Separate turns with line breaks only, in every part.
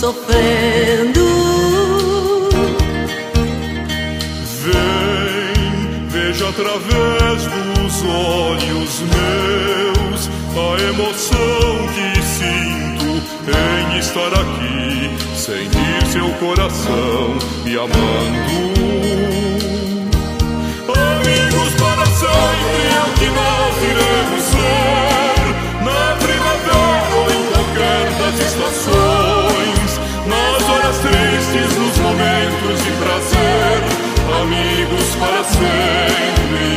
sofrendo.
Vem, veja através dos olhos meus a emoção que sinto em estar aqui, sentir seu coração me amando. Amigos para sempre é o que nós iremos ser, na primavera ou em qualquer das estações, nas horas tristes, nos momentos de prazer, amigos para sempre.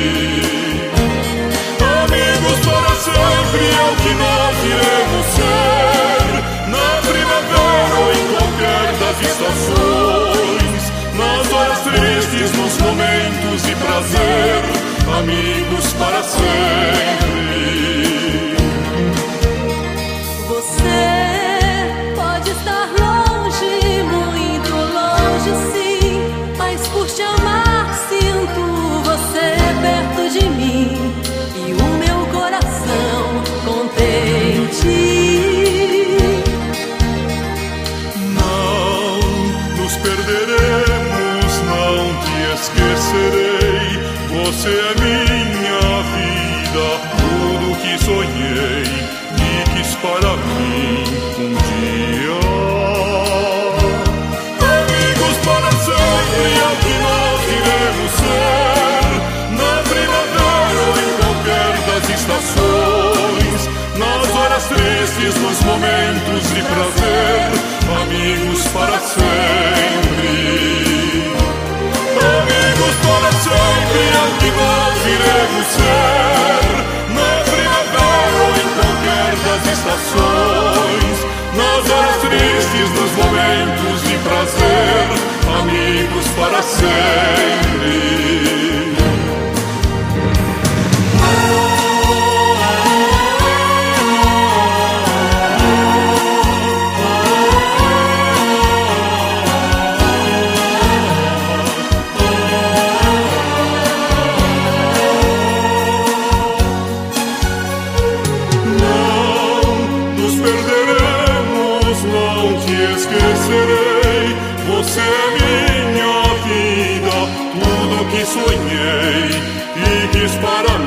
Amigos para sempre é o que nós iremos ser, na primavera ou em qualquer das estações, nas horas tristes, nos momentos de prazer, amigos para sempre.
Você pode estar longe, muito longe, sim, mas por te amar sinto você perto de mim e o meu coração contente.
Não nos perderemos, não te esquecerei. Você é minha vida, tudo que sonhei e quis para mim um dia. Amigos para sempre é o que nós iremos ser, na primavera ou em qualquer das estações, nas horas tristes, nos momentos de prazer, amigos para sempre. Amigos para sempre é o que nós iremos ser, na primavera ou em qualquer das estações, nas horas tristes, nos momentos de prazer, amigos para sempre. Esquecerei, você é minha vida, tudo que sonhei e quis para mim.